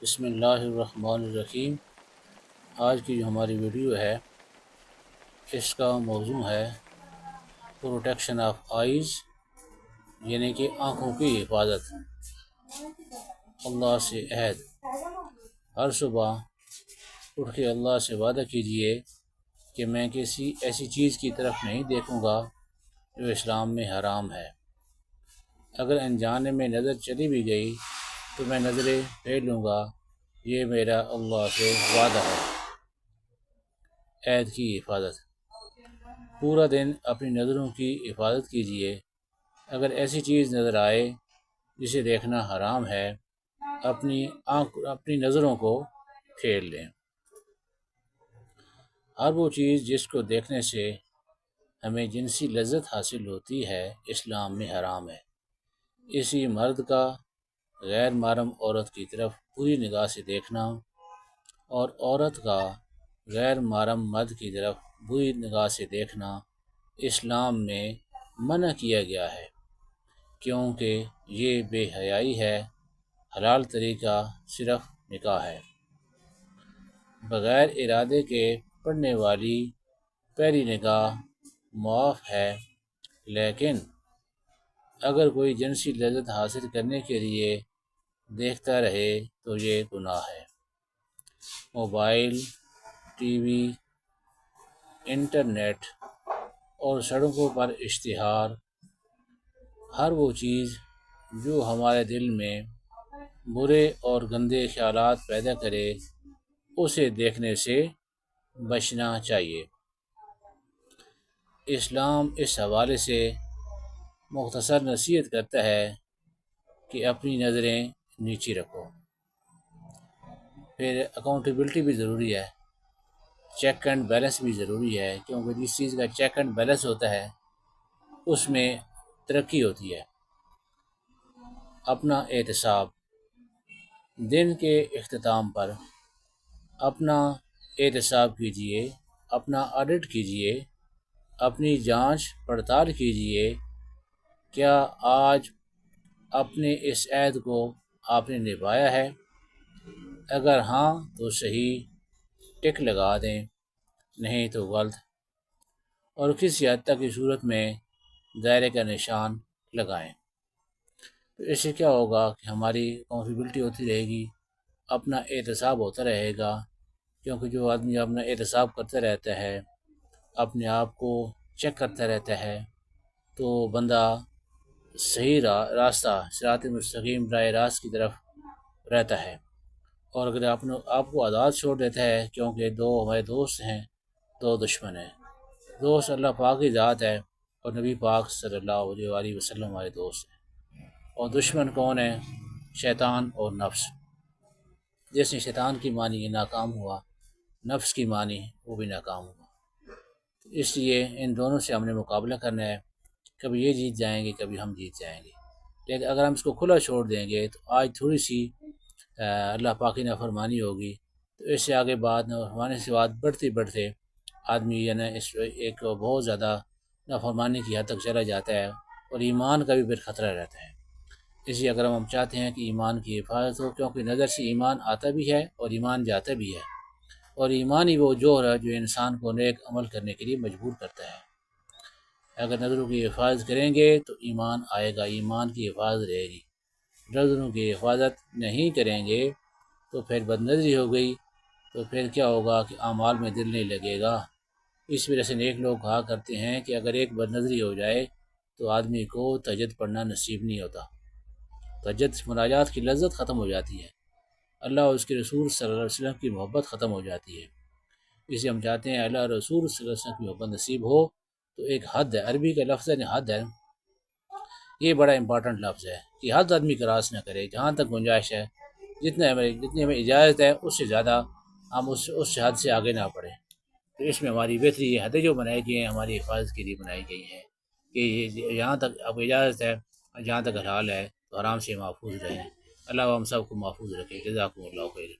بسم اللہ الرحمن الرحیم۔ آج کی جو ہماری ویڈیو ہے اس کا موضوع ہے پروٹیکشن آف آئیز، یعنی کہ آنکھوں کی حفاظت۔ اللہ سے عہد، ہر صبح اٹھ کے اللہ سے وعدہ کیجئے کہ میں کسی ایسی چیز کی طرف نہیں دیکھوں گا جو اسلام میں حرام ہے۔ اگر انجانے میں نظر چلی بھی گئی تو میں نظریں پھیر لوں گا، یہ میرا اللہ سے وعدہ ہے۔ عہد کی حفاظت، پورا دن اپنی نظروں کی حفاظت کیجیے۔ اگر ایسی چیز نظر آئے جسے دیکھنا حرام ہے، اپنی نظروں کو پھیر لیں۔ ہر وہ چیز جس کو دیکھنے سے ہمیں جنسی لذت حاصل ہوتی ہے اسلام میں حرام ہے۔ اسی مرد کا غیر محرم عورت کی طرف بری نگاہ سے دیکھنا اور عورت کا غیر محرم مرد کی طرف بری نگاہ سے دیکھنا اسلام میں منع کیا گیا ہے، کیونکہ یہ بے حیائی ہے۔ حلال طریقہ صرف نکاح ہے۔ بغیر ارادے کے پڑنے والی پہلی نگاہ معاف ہے، لیکن اگر کوئی جنسی لذت حاصل کرنے کے لیے دیکھتا رہے تو یہ گناہ ہے۔ موبائل، ٹی وی، انٹرنیٹ اور سڑکوں پر اشتہار، ہر وہ چیز جو ہمارے دل میں برے اور گندے خیالات پیدا کرے، اسے دیکھنے سے بچنا چاہیے۔ اسلام اس حوالے سے مختصر نصیحت کرتا ہے کہ اپنی نظریں نیچی رکھو۔ پھر اکاؤنٹیبلٹی بھی ضروری ہے، چیک اینڈ بیلنس بھی ضروری ہے، کیونکہ جس چیز کا چیک اینڈ بیلنس ہوتا ہے اس میں ترقی ہوتی ہے۔ اپنا احتساب، دن کے اختتام پر اپنا احتساب کیجئے، اپنا آڈٹ کیجئے، اپنی جانچ پڑتال کیجئے۔ کیا آج اپنے اس عہد کو آپ نے نبھایا ہے؟ اگر ہاں تو صحیح ٹک لگا دیں، نہیں تو غلط، اور کسی حد تک کی صورت میں دائرے کا نشان لگائیں۔ تو اس سے کیا ہوگا کہ ہماری اکاؤنٹیبلٹی ہوتی رہے گی، اپنا احتساب ہوتا رہے گا، کیونکہ جو آدمی اپنا احتساب کرتا رہتا ہے، اپنے آپ کو چیک کرتا رہتا ہے، تو بندہ صحیح راستہ صراط مستقیم براہ راست کی طرف رہتا ہے۔ اور اگر آپ کو آزاد چھوڑ دیتا ہے، کیونکہ دو ہمارے دوست ہیں، دو دشمن ہیں۔ دوست اللہ پاک کی ذات ہے اور نبی پاک صلی اللہ علیہ وسلم ہمارے دوست ہیں، اور دشمن کون ہیں؟ شیطان اور نفس۔ جس نے شیطان کی مانی یہ ناکام ہوا، نفس کی مانی وہ بھی ناکام ہوا۔ اس لیے ان دونوں سے ہم نے مقابلہ کرنا ہے، کبھی یہ جیت جائیں گے، کبھی ہم جیت جائیں گے۔ لیکن اگر ہم اس کو کھلا چھوڑ دیں گے تو آج تھوڑی سی اللہ پاک کی نافرمانی ہوگی، تو اس سے آگے بعد نافرمانی سے بات بڑھتے آدمی اس ایک بہت زیادہ نافرمانی کی حد تک چلا جاتا ہے، اور ایمان کا بھی پھر خطرہ رہتا ہے۔ اس لیے اگر ہم چاہتے ہیں کہ ایمان کی حفاظت ہو، کیونکہ نظر سے ایمان آتا بھی ہے اور ایمان جاتا بھی ہے، اور ایمان ہی وہ جوہر ہے جو انسان کو نیک عمل کرنے کے لیے مجبور کرتا ہے۔ اگر نظروں کی حفاظت کریں گے تو ایمان آئے گا، ایمان کی حفاظت رہے گی۔ نظروں کی حفاظت نہیں کریں گے تو پھر بد نظری ہو گئی، تو پھر کیا ہوگا کہ اعمال میں دل نہیں لگے گا۔ اس وجہ سے نیک لوگ کہا کرتے ہیں کہ اگر ایک بد نظری ہو جائے تو آدمی کو تہجد پڑھنا نصیب نہیں ہوتا۔ تہجد مناجات کی لذت ختم ہو جاتی ہے، اللہ اور اس کے رسول صلی اللہ علیہ وسلم کی محبت ختم ہو جاتی ہے۔ اس لیے ہم چاہتے ہیں اللہ رسول صلی اللہ علیہ وسلم کی محبت نصیب ہو، تو ایک حد ہے، عربی کا لفظ ہے حد ہے، یہ بڑا امپورٹنٹ لفظ ہے کہ حد آدمی کراس نہ کرے۔ جہاں تک گنجائش ہے، جتنی ہمیں اجازت ہے اس سے زیادہ ہم اس حد سے آگے نہ بڑھیں۔ تو اس میں ہماری بہتری یہ حدیں جو بنائی گئی ہیں ہماری حفاظت کے لیے بنائی گئی ہیں، کہ یہاں تک اب اجازت ہے، جہاں تک حلال ہے تو آرام سے محفوظ رہیں۔ اللہ ہم سب کو محفوظ رکھے۔ جزاکم اللہ خیر۔